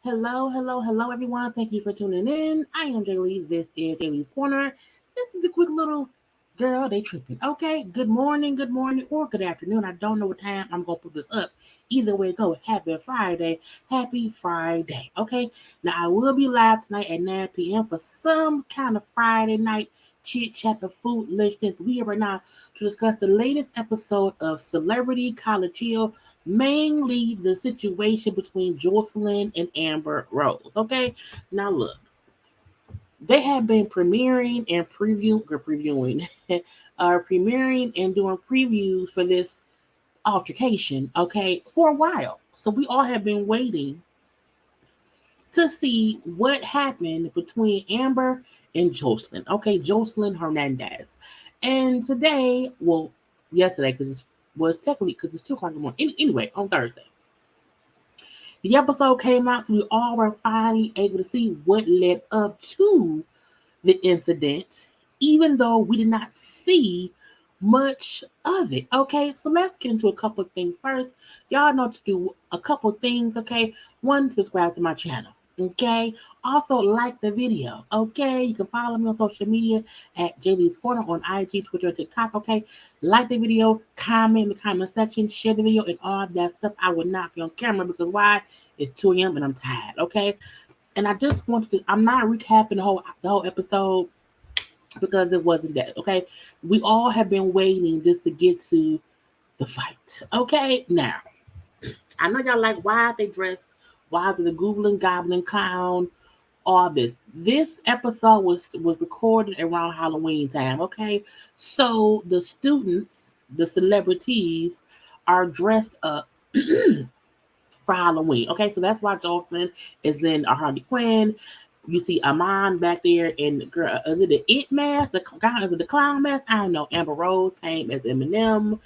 Hello, everyone. Thank you for tuning in. I am Jaylee. This is JayLeesCorner. This is a quick little girl, they tripping. Okay, good morning, or good afternoon. I don't know what time I'm going to put this up. Either way it goes, happy Friday. Okay, now I will be live tonight at 9 p.m. for some kind of Friday night chit chat of food listing. We are right now to discuss the latest episode of Celebrity College Chill, mainly the situation between Joseline and Amber Rose. Okay, now look, they have been previewing, premiering and doing previews for this altercation. Okay, for a while. So we all have been waiting to see what happened between Amber and Joseline. Okay, Joseline Hernandez. And today, well, yesterday, because it was technically because it's 2 o'clock in the morning. Anyway, on Thursday, the episode came out, so we all were finally able to see what led up to the incident, even though we did not see much of it. Okay, so let's get into a couple of things first. Y'all know to do a couple of things. Okay, one, subscribe to my channel. Okay, also like the video. Okay, you can follow me on social media at JayLeesCorner on IG, Twitter, and TikTok. Okay, like the video, comment in the comment section, share the video, and all that stuff. I will not be on camera because why? It's 2 a.m. and I'm tired. Okay, and I just wanted to. I'm not recapping the whole episode because it wasn't that. Okay, we all have been waiting just to get to the fight. Okay, now I know y'all like why they dressed, why is it the goblin, goblin, clown, all this. This episode was recorded around Halloween time. Okay, so the students, the celebrities, are dressed up for Halloween. Okay, so that's why Joseline is in a Harley Quinn. You see Amon back there in girl, is it the It mask? Is it the clown mask? I don't know. Amber Rose came as Eminem.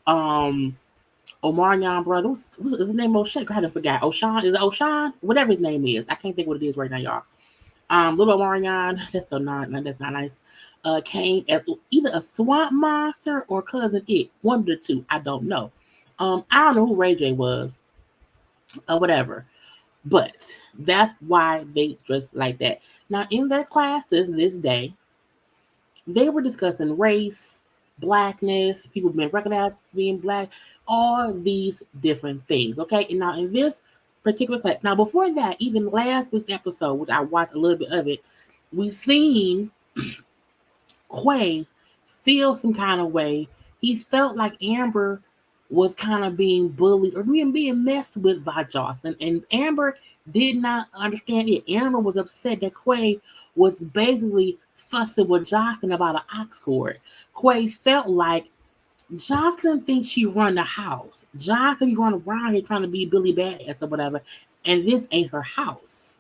Um, Omarion brother, what's his name? O'Shea. I haven't forgot. O'Shawn, is it O'Shawn? Whatever his name is, I can't think what it is right now, y'all. Little Omarion, that's not nice. Came as either a swamp monster or cousin It, one of the two. I don't know. I don't know who Ray J was or whatever. But that's why they dress like that. Now, in their classes this day, they were discussing race, blackness, people being recognized as being black, all these different things. Okay. And now, in this particular class, now before that, even last week's episode, which I watched a little bit of it, we seen Quay feel some kind of way. He felt like Amber was kind of being bullied or being messed with by Joseline. And Amber did not understand it. Amber was upset that Quay was basically fussing with Joseline about an ox cord. Quay felt like Joseline thinks she run the house. Joseline run around here trying to be Billy Badass or whatever. And this ain't her house.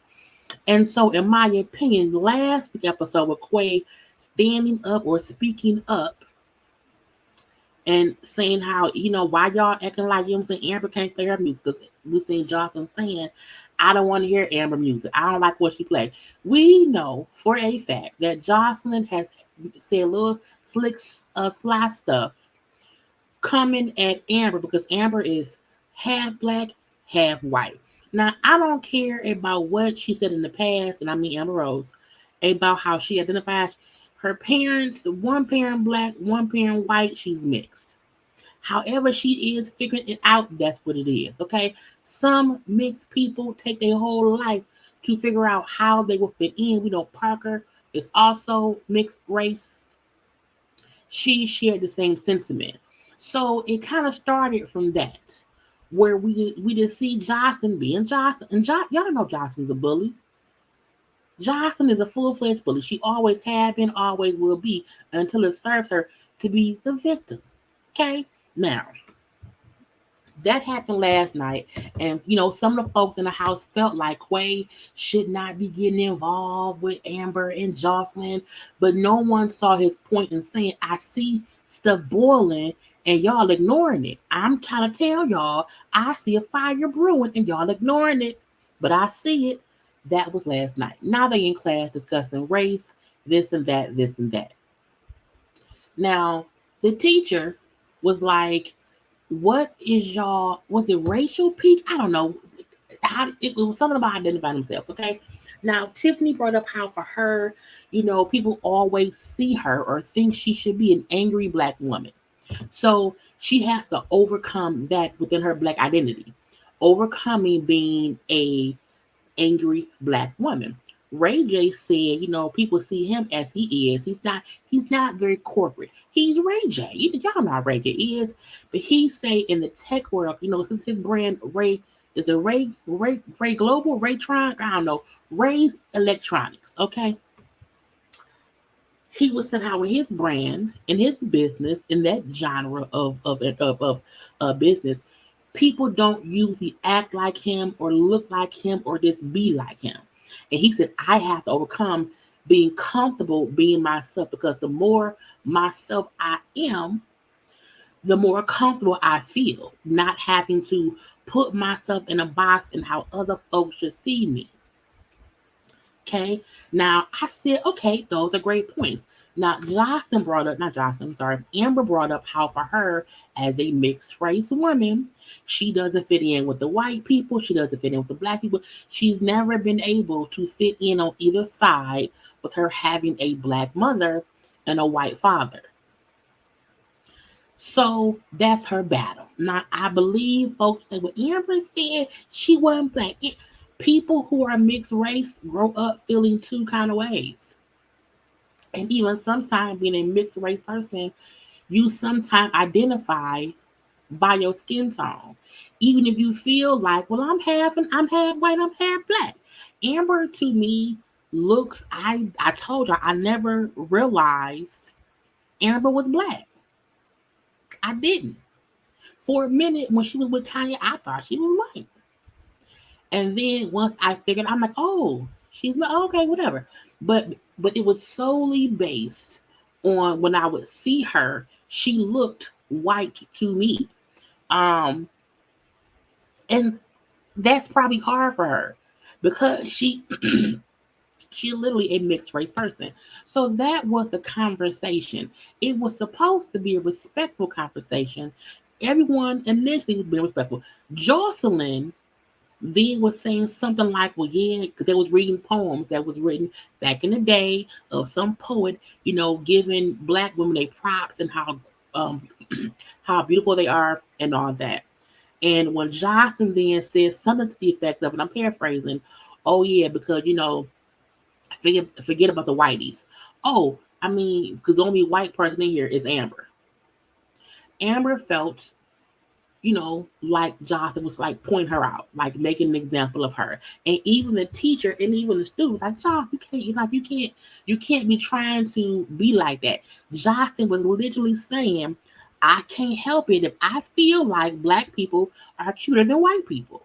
And so, in my opinion, last week's episode with Quay standing up or speaking up and saying how, why y'all acting like, saying, Amber can't play her music, because we seen Joseline saying, I don't want to hear Amber music. I don't like what she played. We know for a fact that Joseline has said little slick, sly stuff coming at Amber because Amber is half black, half white. Now, I don't care about what she said in the past, and I mean Amber Rose, about how she identifies her parents, one parent black, one parent white, she's mixed. However, she is figuring it out, that's what it is, okay? Some mixed people take their whole life to figure out how they will fit in. We know Parker is also mixed race. She shared the same sentiment. So it kind of started from that, where we just see Joseline being Joseline. And y'all know Joseline's a bully. Joseline is a full-fledged bully. She always have been, always will be, until it serves her to be the victim. Okay? Now, that happened last night. And, some of the folks in the house felt like Quay should not be getting involved with Amber and Joseline. But no one saw his point in saying, I see stuff boiling and y'all ignoring it. I'm trying to tell y'all, I see a fire brewing and y'all ignoring it. But I see it. That was last night. Now they in class discussing race, this and that, this and that. Now, the teacher was like, what is y'all, was it racial peak? I don't know. it was something about identifying themselves. Okay. Now Tiffany brought up how for her, people always see her or think she should be an angry black woman. So she has to overcome that within her black identity, overcoming being a angry black woman. Ray J said, people see him as he is. He's not very corporate. He's Ray J. Y'all know how Ray J is. But he say in the tech world, since his brand Ray is a Ray Global, Ray Tron, I don't know, Ray's Electronics, okay? He was somehow in his brand, in his business, in that genre of business, people don't usually act like him or look like him or just be like him. And he said, I have to overcome being comfortable being myself, because the more myself I am, the more comfortable I feel, not having to put myself in a box and how other folks should see me. Okay. Now I said, okay, those are great points. Now Amber brought up how for her as a mixed race woman, she doesn't fit in with the white people. She doesn't fit in with the black people. She's never been able to fit in on either side with her having a black mother and a white father. So that's her battle. Now, I believe folks say, well, Amber said she wasn't black. People who are mixed race grow up feeling two kind of ways. And even sometimes being a mixed race person, you sometimes identify by your skin tone. Even if you feel like, well, I'm half white, I'm half black. Amber to me looks, I told her I never realized Amber was black. I didn't. For a minute, when she was with Kanye, I thought she was white. And then once I figured, I'm like, oh, she's okay, whatever. But it was solely based on when I would see her, she looked white to me. Um, and that's probably hard for her because she she's literally a mixed race person. So that was the conversation. It was supposed to be a respectful conversation. Everyone initially was being respectful. Joseline then was saying something like, well, yeah, because they was reading poems that was written back in the day of some poet, giving black women their props and um how beautiful they are and all that. And when Johnson then says something to the effects of, and I'm paraphrasing, oh yeah, because forget about the whiteys. Oh, I mean, because the only white person in here is Amber. Amber felt like Jonathan was like pointing her out, like making an example of her. And even the teacher and even the students, like, John, you can't be trying to be like that. Jonathan was literally saying, I can't help it if I feel like black people are cuter than white people.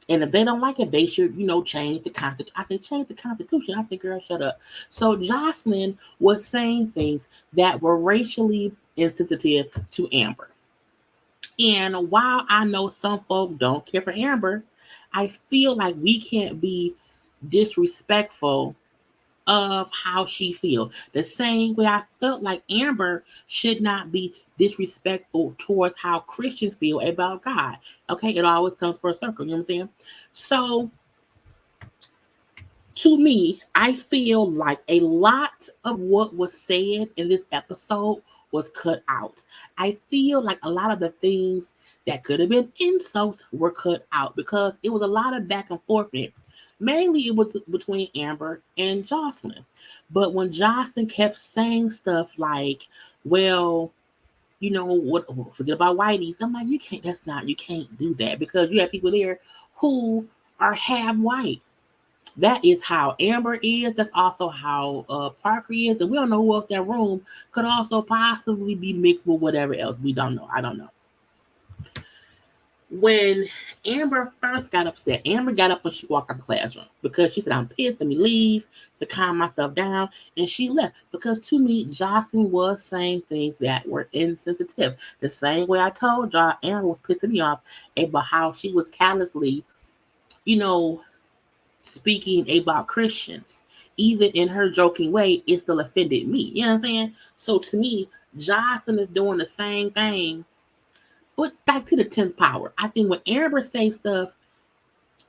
And if they don't like it, they should, change the Constitution. I said, change the Constitution. I said, girl, shut up. So Joseline was saying things that were racially insensitive to Amber. And while I know some folk don't care for Amber, I feel like we can't be disrespectful of how she feels. The same way I felt like Amber should not be disrespectful towards how Christians feel about God. Okay, it always comes for a circle, you know what I'm saying? So to me, I feel like a lot of what was said in this episode was cut out. I feel like a lot of the things that could have been insults were cut out because it was a lot of back and forth in it. Mainly it was between Amber and Joseline. But when Joseline kept saying stuff like, well, what, forget about whiteys. I'm like, you can't do that because you have people there who are half white. That is how Amber is. That's also how Parker is. And we don't know who else that room could also possibly be mixed with whatever else. We don't know. I don't know. When Amber first got upset, Amber got up when she walked out the classroom because she said, I'm pissed. Let me leave to calm myself down. And she left because to me, Joseline was saying things that were insensitive. The same way I told y'all, Amber was pissing me off about how she was callously, speaking about Christians, even in her joking way, it still offended me. You know what I'm saying? So to me, Joseline is doing the same thing, but back to the 10th power. I think when Amber says stuff,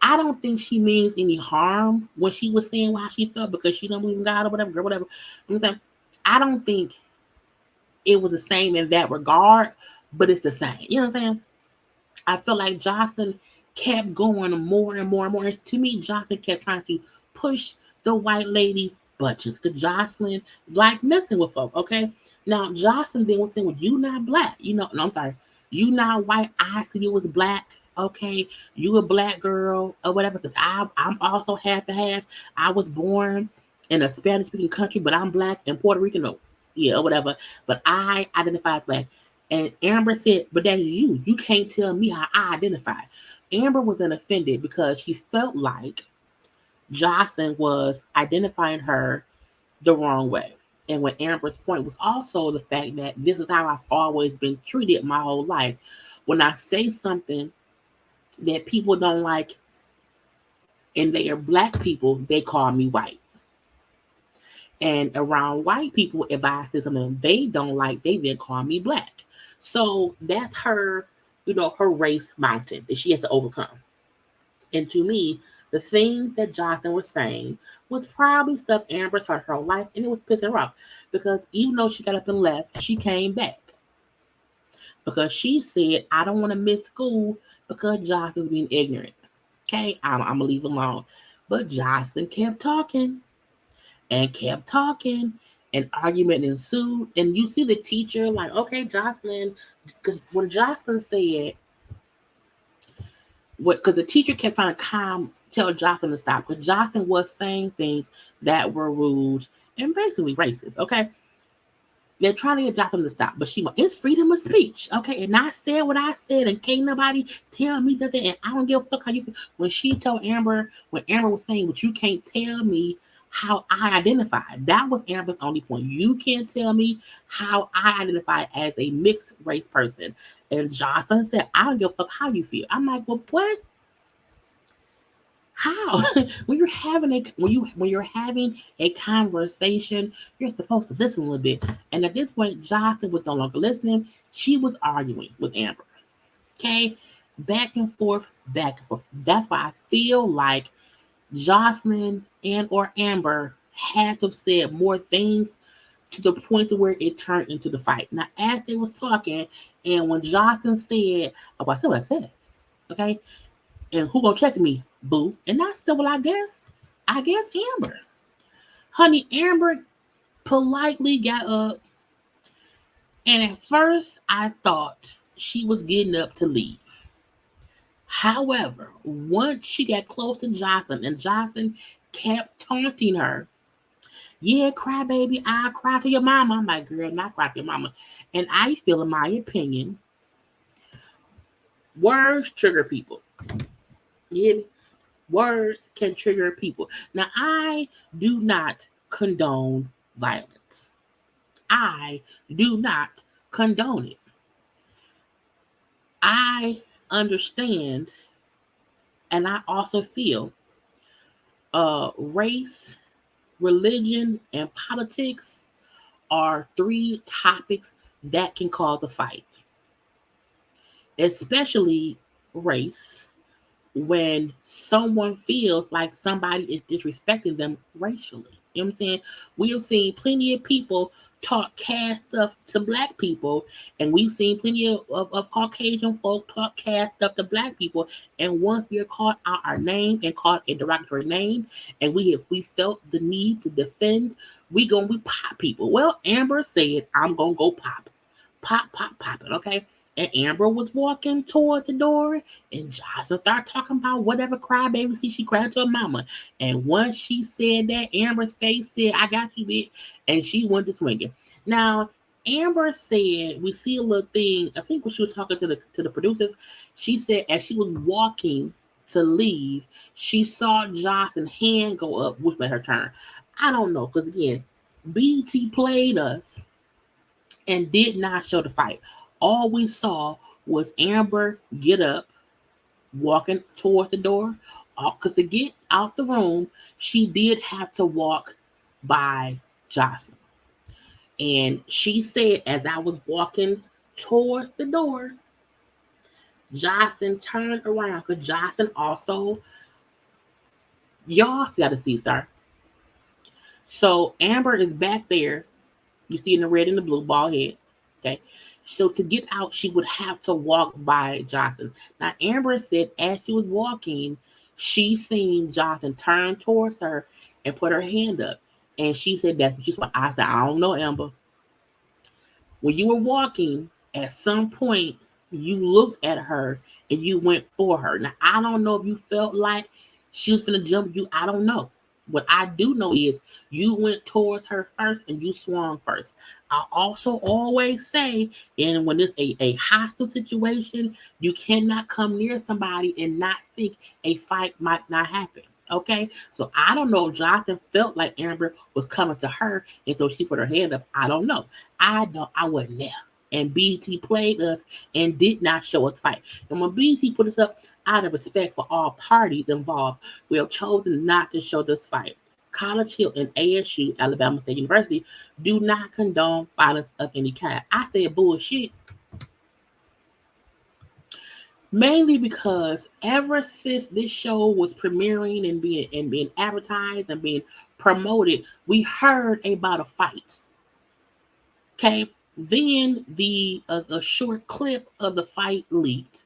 I don't think she means any harm when she was saying how she felt because she don't believe in God or whatever, girl, whatever. I'm saying, I don't think it was the same in that regard, but it's the same. You know what I'm saying? I feel like Joseline kept going more and more and more. And to me, Joseline kept trying to push the white lady's buttons because Joseline like messing with folk. Okay, now Joseline then was saying, "Well, you not black, you know." No, I'm sorry, you not white. I see you was black. Okay, you a black girl or whatever. Because I'm also half and half. I was born in a Spanish speaking country, but I'm black and Puerto Rican. No, yeah, or whatever. But I identify as black. And Amber said, but that's you. You can't tell me how I identify. Amber was then offended because she felt like Joseline was identifying her the wrong way. And when Amber's point was also the fact that this is how I've always been treated my whole life. When I say something that people don't like and they are black people, they call me white. And around white people, if I say something they don't like, they then call me black. So that's her, her race mountain that she has to overcome. And to me, the things that Joseline was saying was probably stuff Amber's heard her whole life, and it was pissing her off. Because even though she got up and left, she came back. Because she said, I don't want to miss school because Joseline's being ignorant. Okay, I'm going to leave alone. But Joseline kept talking. And kept talking, and argument ensued. And you see the teacher like, okay, Joseline, because when Joseline said, because the teacher kept trying to tell Joseline to stop, because Joseline was saying things that were rude and basically racist, okay? They're trying to get Joseline to stop, but it's freedom of speech, okay? And I said what I said, and can't nobody tell me nothing, and I don't give a fuck how you feel. When she told Amber, when Amber was saying, but you can't tell me how I identify. That was Amber's only point. You can't tell me how I identify as a mixed race person. And Joseline said, I don't give a fuck how you feel. I'm like, well, what? How? when you're having a conversation, you're supposed to listen a little bit. And at this point, Joseline was no longer listening. She was arguing with Amber. Okay? Back and forth, back and forth. That's why I feel like Joseline and or Amber had to have said more things to the point to where it turned into the fight. Now, as they was talking, and when Joseline said, "Oh, I said what I said," okay, and who gonna check me, boo? And I said, "Well, I guess Amber, honey." Amber politely got up, and at first I thought she was getting up to leave. However, once she got close to Joseline, and Joseline kept taunting her, yeah, cry baby, I'll cry to your mama. I'm like, girl, not cry to your mama. And I feel, in my opinion, words trigger people. Yeah, words can trigger people. Now, I do not condone violence. I do not condone it. I understand, and I also feel race, religion, and politics are three topics that can cause a fight, especially race, when someone feels like somebody is disrespecting them racially. You know what I'm saying? We have seen plenty of people talk caste stuff to black people, and we've seen plenty of Caucasian folk talk caste stuff to black people. And once we are called out our name and called a derogatory name, and we felt the need to defend, we pop people. Well, Amber said, I'm gonna go pop. Pop it, okay? And Amber was walking toward the door, and Joseline started talking about whatever crybaby she cried to her mama. And once she said that, Amber's face said, I got you, bitch. And she went to swinging. Now, Amber said, we see a little thing, I think when she was talking to the producers, she said as she was walking to leave, she saw Joseline's hand go up, which made her turn. I don't know, because again, BT played us and did not show the fight. All we saw was Amber get up, walking towards the door. Because to get out the room, she did have to walk by Joseline. And she said, as I was walking towards the door, Joseline turned around, because Joseline also Y'all see how to see, sir. So Amber is back there. You see in the red and the blue ball head. Okay. So to get out, she would have to walk by Johnson. Now Amber said as she was walking, she seen Johnson turn towards her and put her hand up. And she said that she's what I said, I don't know, Amber. When you were walking, at some point you looked at her and you went for her. Now I don't know if you felt like she was gonna jump you. I don't know. What I do know is you went towards her first and you swung first. I also always say, and when it's a hostile situation, you cannot come near somebody and not think a fight might not happen. Okay, so I don't know if Jonathan felt like Amber was coming to her, and so she put her hand up. I don't know. I wasn't there. And BT played us and did not show us fight. And when BT put us up, out of respect for all parties involved, we have chosen not to show this fight. College Hill and ASU, Alabama State University, do not condone violence of any kind. I said bullshit. Mainly because ever since this show was premiering and being advertised and being promoted, we heard about a fight. Okay, then the a short clip of the fight leaked.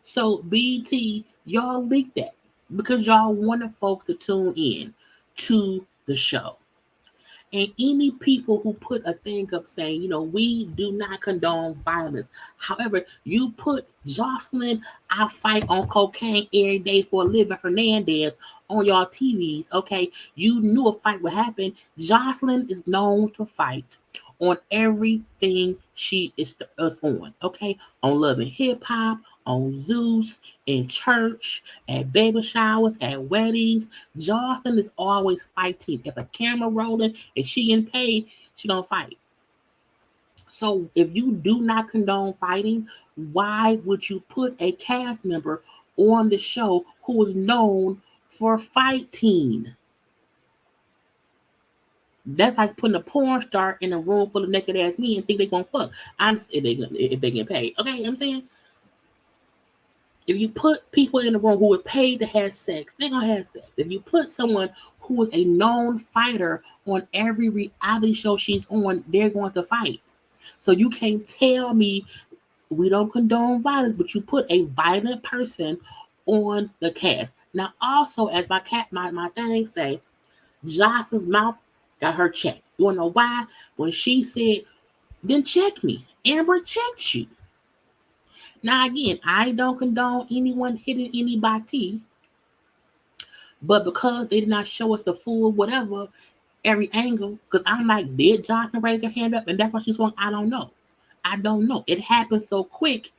So BT, y'all leaked that because y'all wanted folks to tune in to the show. And any people who put a thing up saying, we do not condone violence. However, you put Joseline, I fight on cocaine every day for a living, Hernandez on y'all TVs, okay? You knew a fight would happen. Joseline is known to fight on everything she is on, okay? On Love and Hip Hop, on Zeus, in church, at baby showers, at weddings. Jocelyn is always fighting. If a camera rolling and she getting paid, she gonna fight. So if you do not condone fighting, why would you put a cast member on the show who is known for fighting? That's like putting a porn star in a room full of naked ass men and think they gonna fuck. If they get paid. Okay, you know what I'm saying? If you put people in the room who are paid to have sex, they're gonna have sex. If you put someone who is a known fighter on every reality show she's on, they're going to fight. So you can't tell me we don't condone violence, but you put a violent person on the cast. Now, also, as my thing say, Joss's mouth got her checked. You wanna know why? When she said, then check me. Amber checked you. Now, again, I don't condone anyone hitting anybody, but because they did not show us the full whatever, every angle, because I'm like, did Johnson raise her hand up? And that's why she swung. I don't know. It happened so quick.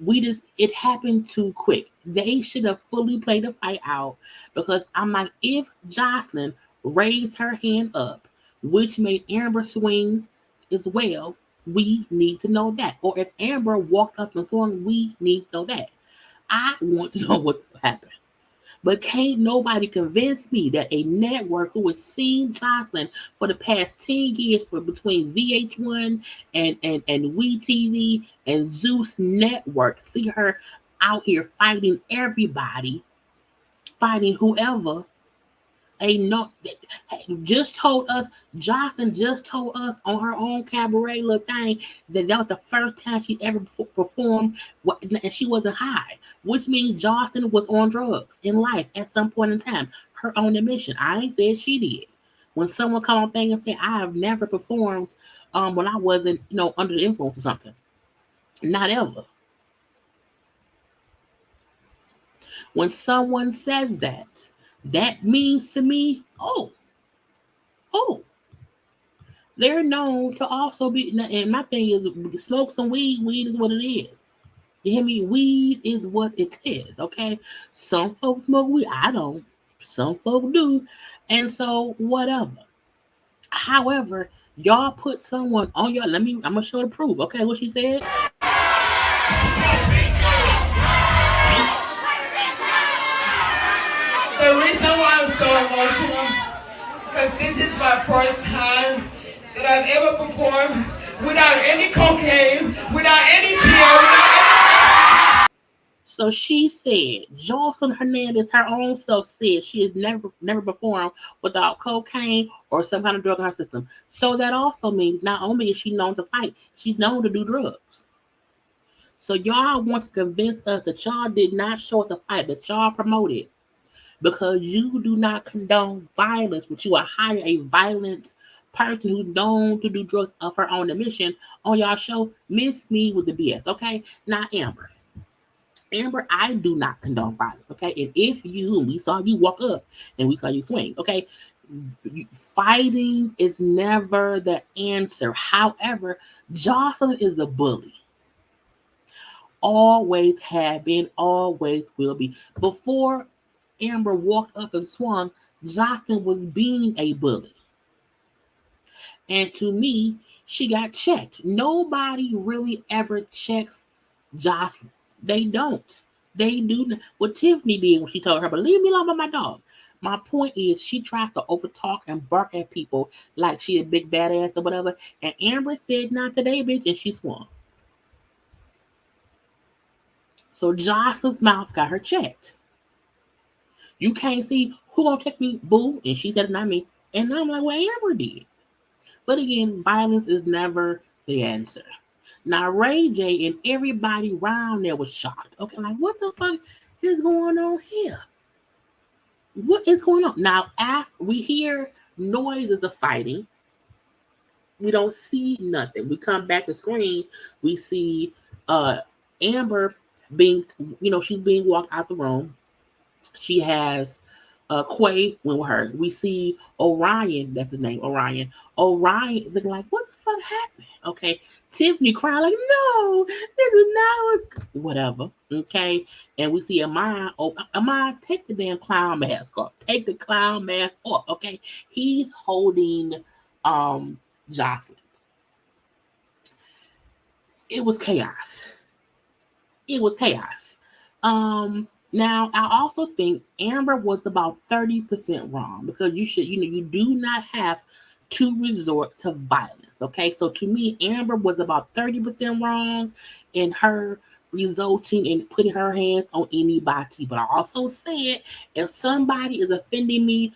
It happened too quick. They should have fully played the fight out because I'm like, if Jocelyn raised her hand up, which made Amber swing as well, we need to know that. Or if Amber walked up and swung, we need to know that. I want to know what happened. But can't nobody convince me that a network who has seen Jocelyn for the past 10 years for between VH1 and WeTV and Zeus Network, see her out here fighting everybody, fighting whoever, just told us, Jocelyn just told us on her own cabaret little thing that was the first time she ever performed, and she wasn't high, which means Jocelyn was on drugs in life at some point in time. Her own admission. I ain't said she did. When someone come on thing and say, I have never performed when I wasn't, under the influence or something. Not ever. When someone says that, that means to me, they're known to also be, and my thing is, smoke some weed. Weed is what it is. You hear me? Weed is what it is, okay? Some folks smoke weed. I don't. Some folks do. And so, whatever. However, y'all put someone on your, I'm going to show the proof, okay, what she said? The reason why I'm so emotional, because this is my first time that I've ever performed without any cocaine, without any pill, So she said, Joseline Hernandez, her own self said she has never performed without cocaine or some kind of drug in her system. So that also means not only is she known to fight, she's known to do drugs. So y'all want to convince us that y'all did not show us a fight, that y'all promoted because you do not condone violence, but you will hire a violent person who's known to do drugs of her own admission on y'all show. Miss me with the BS, okay? Now, Amber, I do not condone violence, okay? And if you, and we saw you walk up and we saw you swing, okay? Fighting is never the answer. However, Joseline is a bully. Always have been, always will be. Before Amber walked up and swung, Joseline was being a bully. And to me, she got checked. Nobody really ever checks Joseline. They don't. They do not. What Tiffany did when she told her, but leave me alone with my dog. My point is, she tries to overtalk and bark at people like she a big badass or whatever. And Amber said, not today, bitch, and she swung. So Joseline's mouth got her checked. You can't see who gonna check me, boo. And she said, not me. And I'm like, well, Amber did. But again, violence is never the answer. Now, Ray J and everybody around there was shocked. Okay, like, what the fuck is going on here? What is going on? Now, after we hear noises of fighting, we don't see nothing. We come back to screen, we see Amber being, she's being walked out the room. She has Quay went with her. We see Orion, that's his name, Orion. Orion looking like, what the fuck happened? Okay. Tiffany crying like, no, this is not whatever. Okay. And we see Amon. Oh, Amon, take the damn clown mask off. Take the clown mask off. Okay. He's holding Joseline. It was chaos. It was chaos. Now, I also think Amber was about 30% wrong because you do not have to resort to violence. Okay, so to me, Amber was about 30% wrong in her resulting in putting her hands on anybody. But I also said if somebody is offending me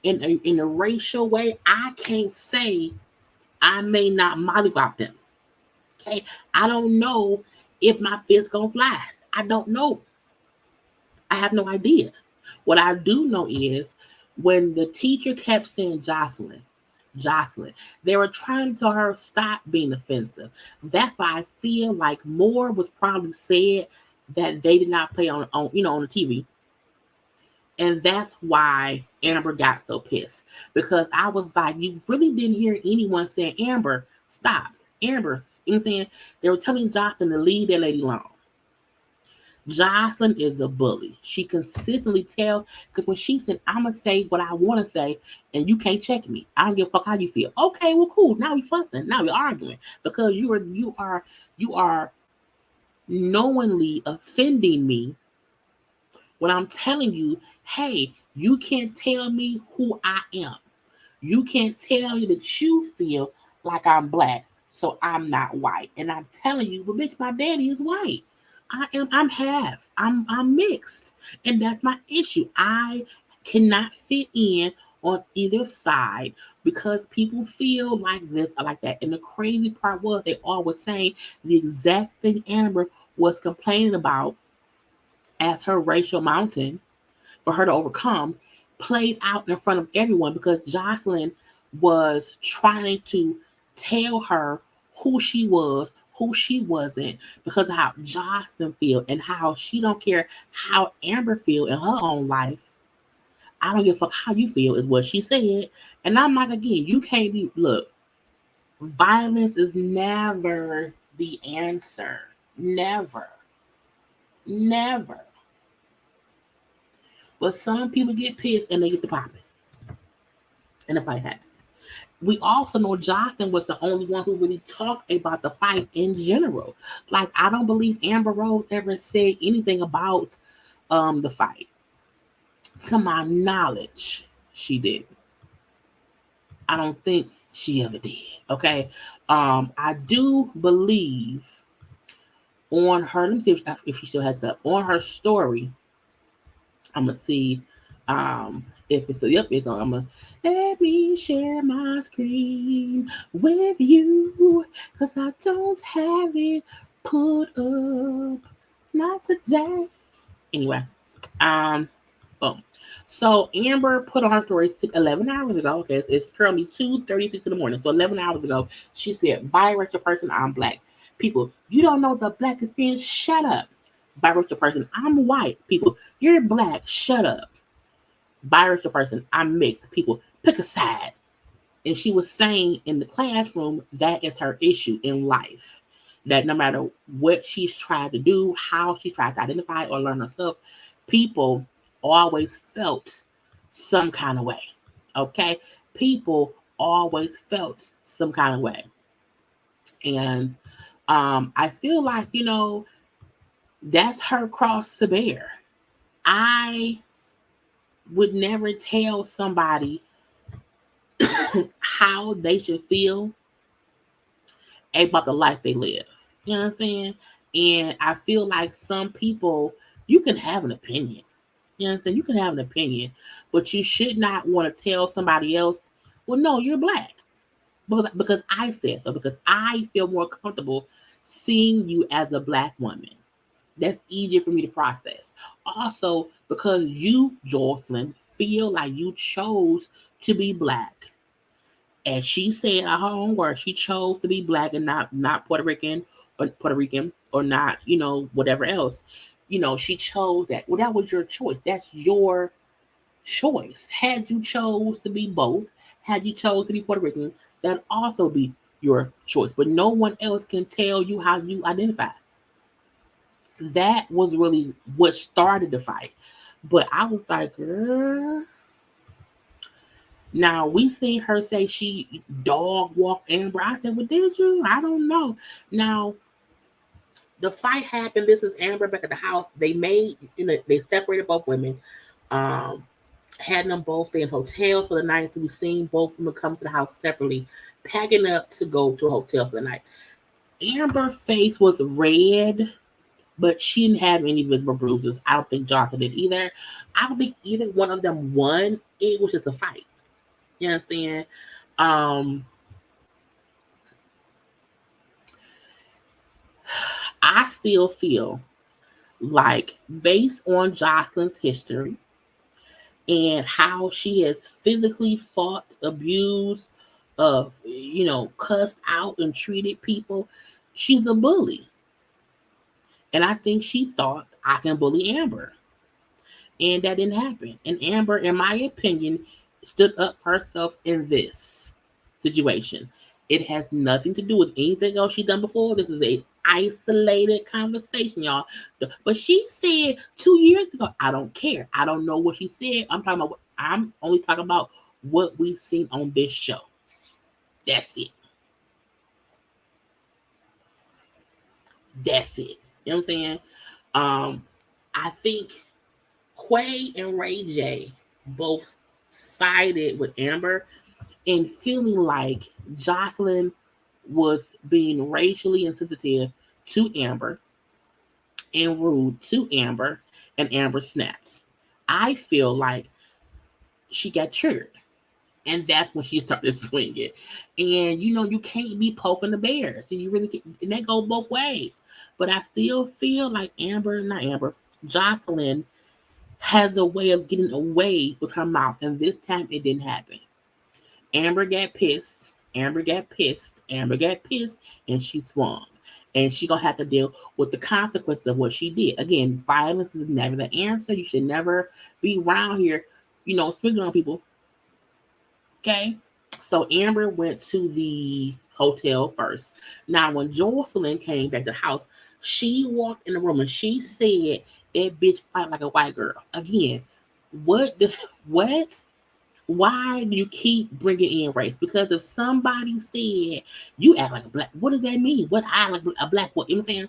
in a racial way, I can't say I may not mollywop them. Okay, I don't know if my fist gonna fly. I don't know. I have no idea. What I do know is when the teacher kept saying Joseline, they were trying to tell her stop being offensive. That's why I feel like more was probably said that they did not play on the TV. And that's why Amber got so pissed. Because I was like, you really didn't hear anyone saying, Amber, stop. Amber, you know what I'm saying? They were telling Joseline to leave that lady alone. Joseline is a bully. She consistently tells, because when she said, I'm going to say what I want to say, and you can't check me. I don't give a fuck how you feel. Okay, well, cool. Now we fussing. Now we arguing. Because you are knowingly offending me when I'm telling you, hey, you can't tell me who I am. You can't tell me that you feel like I'm black, so I'm not white. And I'm telling you, but bitch, my daddy is white. I'm half. I'm mixed. And that's my issue. I cannot fit in on either side because people feel like this or like that. And the crazy part was they all were saying the exact thing Amber was complaining about as her racial mountain for her to overcome played out in front of everyone because Joseline was trying to tell her who she was, who she wasn't, because of how Joseline feel and how she don't care how Amber feel in her own life. I don't give a fuck how you feel is what she said. And I'm like, again, you can't be, look, violence is never the answer. Never. Never. But some people get pissed and they get to popping. And the fight happened. We also know Jonathan was the only one who really talked about the fight in general. Like, I don't believe Amber Rose ever said anything about the fight. To my knowledge, she did. I don't think she ever did. Okay. I do believe on her. Let me see if she still has it up on her story. I'm gonna see if it's yep, it's on. I'm gonna let me share my screen with you because I don't have it put up. Not today. Anyway, um, boom. So Amber put on her story 11 hours ago. Okay, it's currently 2:36 in the morning. So 11 hours ago, she said, "Biracial person, I'm black. People, you don't know the black experience. Shut up. Biracial person, I'm white. People, you're black. Shut up. Biracial person, I'm mixed. People, pick a side." And she was saying in the classroom that is her issue in life. That no matter what she's tried to do, how she tried to identify or learn herself, people always felt some kind of way. Okay? People always felt some kind of way. And I feel like, that's her cross to bear. I would never tell somebody how they should feel about the life they live. You know what I'm saying? And I feel like some people, you can have an opinion. You know what I'm saying? You can have an opinion, but you should not want to tell somebody else, well, no, you're black. Because I said so, because I feel more comfortable seeing you as a black woman. That's easier for me to process. Also, because you, Joseline, feel like you chose to be black. As she said at her own words, she chose to be black and not Puerto Rican or not, whatever else. She chose that. Well, that was your choice. That's your choice. Had you chose to be both, had you chose to be Puerto Rican, that'd also be your choice. But no one else can tell you how you identify. That was really what started the fight. But I was like, girl. Now we seen her say she dog walked Amber. I said, well, did you? I don't know. Now the fight happened. This is Amber back at the house. They separated both women. Um, had them both stay in hotels for the night. So we seen both of them come to the house separately, packing up to go to a hotel for the night. Amber's face was red, but she didn't have any visible bruises. I don't think Johnson did either. I don't think either one of them won. It was just a fight. You know what I'm saying? Um, I still feel like, based on Joseline's history and how she has physically fought, abused, cussed out and treated people, she's a bully. And I think she thought I can bully Amber. And that didn't happen. And Amber, in my opinion, stood up for herself in this situation. It has nothing to do with anything else she's done before. This is a isolated conversation, y'all. But she said 2 years ago, I don't care. I don't know what she said. I'm only talking about what we've seen on this show. That's it. That's it. You know what I'm saying? Um, I think Quay and Ray J both sided with Amber in feeling like Joseline was being racially insensitive to Amber and rude to Amber, and Amber snapped. I feel like she got triggered, and that's when she started swinging. And you can't be poking the bear, so you really can, and that goes both ways. But I still feel like Joseline has a way of getting away with her mouth, and this time it didn't happen. Amber got pissed. Amber got pissed. Amber got pissed, and she swung. And she gonna have to deal with the consequences of what she did. Again, violence is never the answer. You should never be around here, swinging on people. Okay. So Amber went to the hotel first. Now, when Joseline came back to the house, she walked in the room and she said that bitch fight like a white girl. Again, what does what? Why do you keep bringing in race? Because if somebody said you act like a black, what does that mean? What I like a black boy? You know what I'm saying?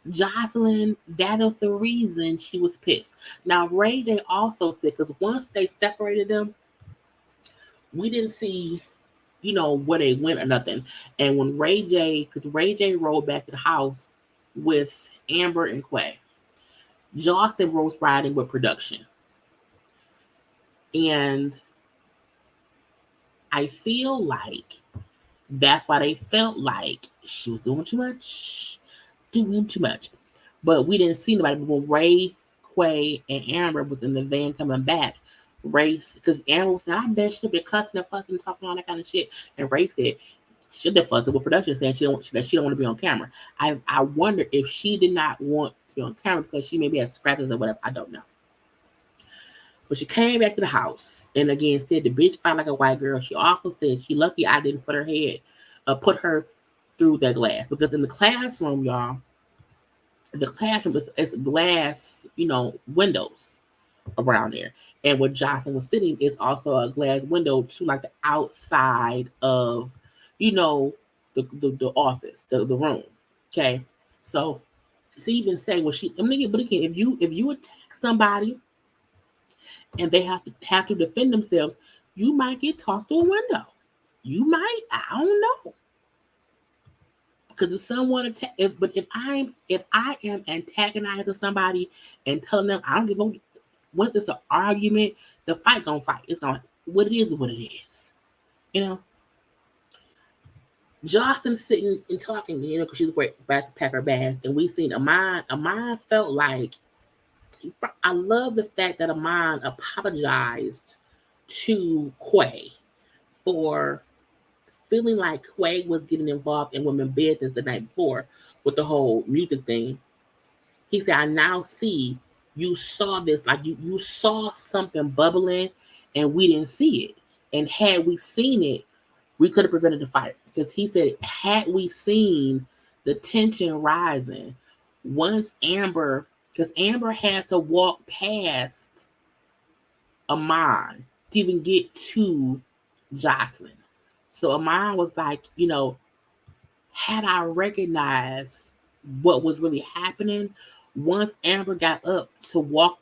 Joseline, that is the reason she was pissed. Now Ray J also said because once they separated them, we didn't see, where they went or nothing. And when because Ray J rolled back to the house with Amber and Quay. Joseline was riding with production. And I feel like that's why they felt like she was doing too much. Doing too much. But we didn't see nobody. But when Ray, Quay, and Amber was in the van coming back, Ray, because Amber was saying, I bet she'll be cussing and fussing and talking all that kind of shit. And Ray said, she'll be fussing with production saying she don't want to be on camera. I wonder if she did not want to be on camera because she maybe had scratches or whatever. I don't know. But she came back to the house and again said the bitch fight like a white girl. She also said she lucky I didn't put her through that glass. Because in the classroom, y'all, the classroom is glass, windows around there. And where Joseline was sitting is also a glass window to like the outside of, the office, the room. Okay. So she even say, well, but again, if you attack somebody and they have to defend themselves, you might get tossed through a window. You might, I don't know. Because if someone if I am antagonizing somebody and telling them I don't give a, once it's an argument, the fight gonna fight. It's gonna what it is what it is. Jocelyn's sitting and talking, because she's about to pack her bag, and we seen Amon. Amon felt like I love the fact that Amon apologized to Quay for feeling like Quay was getting involved in women's business the night before with the whole music thing. He said, I now see you saw this, like you saw something bubbling and we didn't see it. And had we seen it, we could have prevented the fight. Because he said, had we seen the tension rising, once because Amber had to walk past Amon to even get to Joseline. So Amon was like, had I recognized what was really happening, once Amber got up to walk,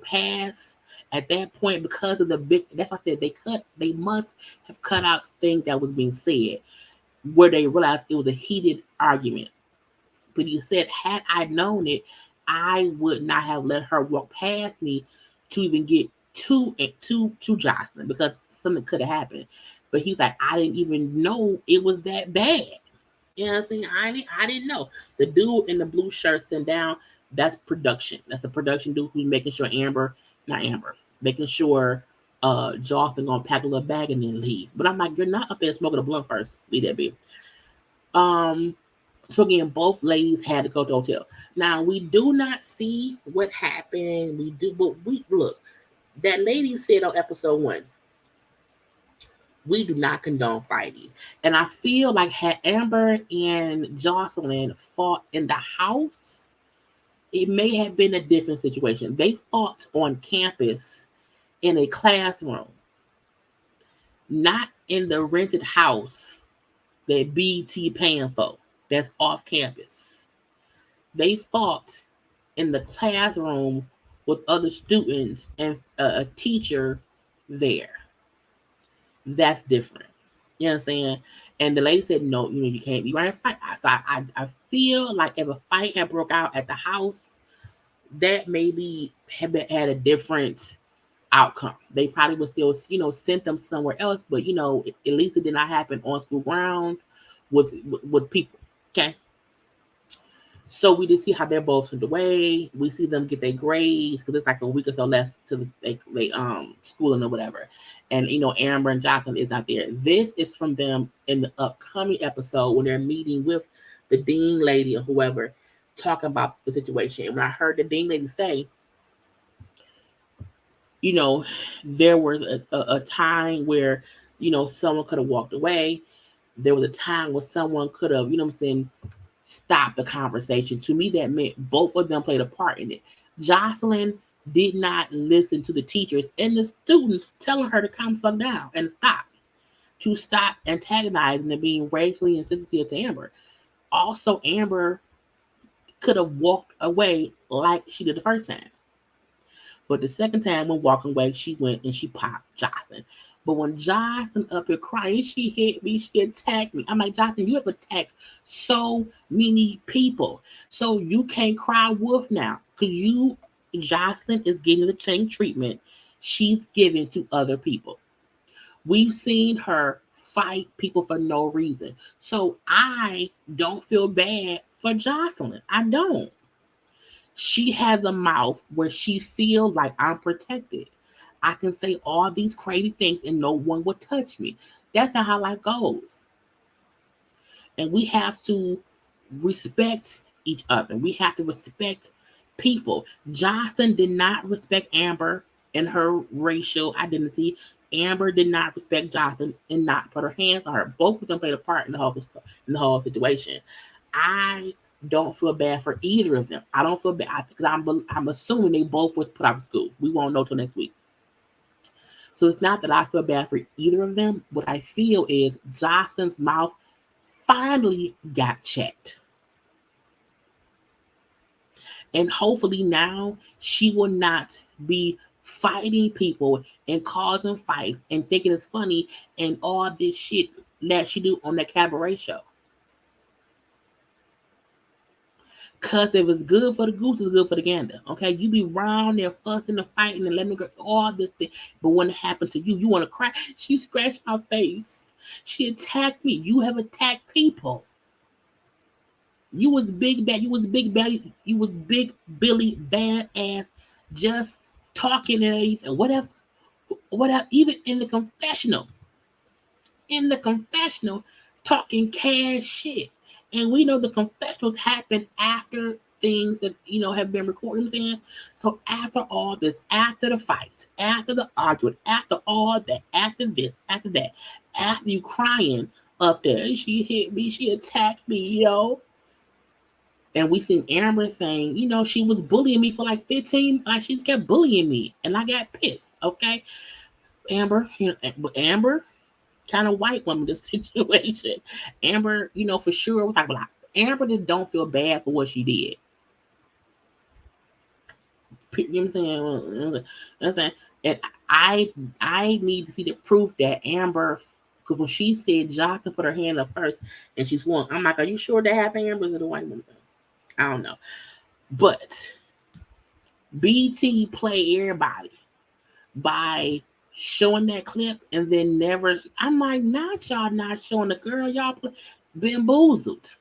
past, at that point, because of the big, that's why I said they must have cut out things that was being said, where they realized it was a heated argument. But he said, had I known it, I would not have let her walk past me to even get to Joseline, because something could have happened. But he's like, I didn't even know it was that bad. You know what I'm saying? I didn't know. The dude in the blue shirt sitting down, that's production. That's a production dude who's making sure making sure Joseline gonna pack a little bag and then leave. But I'm like, you're not up there smoking a blunt first. Leave that be. So again, both ladies had to go to the hotel. Now we do not see what happened. We do, but we look. That lady said on episode 1, we do not condone fighting. And I feel like had Amber and Joseline fought in the house, it may have been a different situation. They fought on campus in a classroom, not in the rented house that BT paying for. That's off campus. They fought in the classroom with other students and a teacher there. That's different. You know what I'm saying? And the lady said, no, you can't be right and fight. So I feel like if a fight had broke out at the house, that maybe had a different outcome. They probably would still, send them somewhere else, but at least it did not happen on school grounds with people. Okay. So we just see how they're both turned away. We see them get their grades because it's like a week or so left to they schooling or whatever. And Amber and Joseline is not there. This is from them in the upcoming episode when they're meeting with the dean lady or whoever, talking about the situation. And when I heard the dean lady say, there was a time where someone could have walked away. There was a time where someone could have, stop the conversation. To me, that meant both of them played a part in it. Joseline did not listen to the teachers and the students telling her to calm fuck down and stop antagonizing and being racially insensitive to Amber. Also, Amber could have walked away like she did the first time. But the second time when walking away, she went and she popped Jocelyn. But when Jocelyn up here crying, she hit me, she attacked me. I'm like, Jocelyn, you have attacked so many people. So you can't cry wolf now. Because Jocelyn is getting the same treatment she's giving to other people. We've seen her fight people for no reason. So I don't feel bad for Jocelyn. I don't. She has a mouth where she feels like I'm protected. I can say all these crazy things and no one will touch me. That's not how life goes. And we have to respect each other. We have to respect people. Jocelyn did not respect Amber and her racial identity. Amber did not respect Jocelyn and not put her hands on her. Both of them played a part in the whole situation. I don't feel bad for either of them. I don't feel bad because I'm assuming they both was put out of school. We won't know till next week. So it's not that I feel bad for either of them. What I feel is Jocelyn's mouth finally got checked. And hopefully now she will not be fighting people and causing fights and thinking it's funny and all this shit that she do on that cabaret show. Cause if it's good for the goose, it's good for the gander. Okay, you be round there fussing and fighting and letting me go all this thing. But when it happened to you, you want to cry. She scratched my face. She attacked me. You have attacked people. You was big bad. You was big bad. You was big Billy badass. Just talking and whatever. Even in the confessional. Talking cash shit. And we know the confessionals happen after things that have been recorded. You know what I'm saying? So after all this, after the fights, after the argument, after all that, after this, after that, after you crying up there, she hit me, she attacked me, And we seen Amber saying, she was bullying me for like 15, like she just kept bullying me, and I got pissed. Okay, Amber, kind of white woman this situation. Amber, for sure was like, well, Amber just don't feel bad for what she did. You know what I'm saying? And I need to see the proof that Amber, because when she said Jocelyn put her hand up first and she swung, I'm like, are you sure that happened, Amber? Is it a white woman thing? I don't know. But BT play everybody by showing that clip and then never. I'm like, not y'all not showing the girl, y'all bamboozled,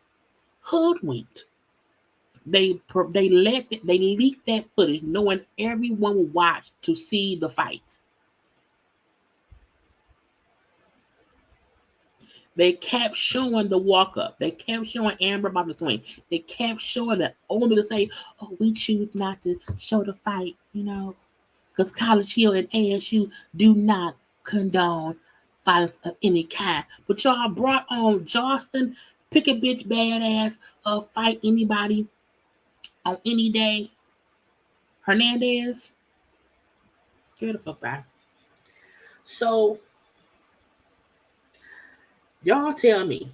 hoodwinked. They leaked that footage knowing everyone would watch to see the fight. They kept showing the walk up. They kept showing Amber about the swing. They kept showing that only to say, oh, we choose not to show the fight, because College Hill and ASU do not condone violence of any kind. But y'all brought on Jocelyn, pick a bitch badass, fight anybody on any day. Hernandez, get the fuck back. So, y'all tell me,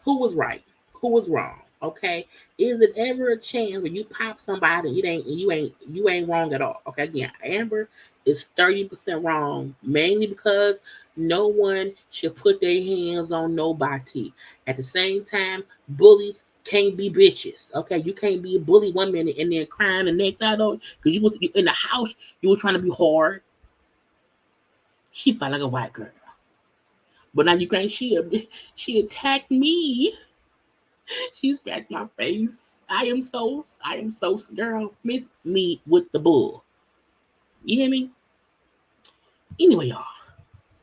who was right? Who was wrong? Okay, is it ever a chance when you pop somebody you ain't wrong at all? Okay, again, Amber is 30% wrong, mainly because no one should put their hands on nobody. At the same time, bullies can't be bitches. Okay, you can't be a bully one minute and then crying the next. I don't, because you was in the house, you were trying to be hard. She felt like a white girl, but now you can't. She attacked me. She scratched my face. I am so girl. Miss me with the bull. You hear me? Anyway, y'all.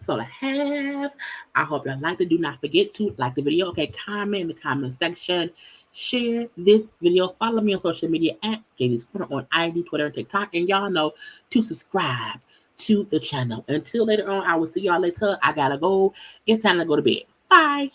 That's all I have. I hope y'all liked it. Do not forget to like the video. Okay, comment in the comment section. Share this video. Follow me on social media at JayLeesCorner on IG, Twitter, and TikTok. And y'all know to subscribe to the channel. Until later on, I will see y'all later. I gotta go. It's time to go to bed. Bye.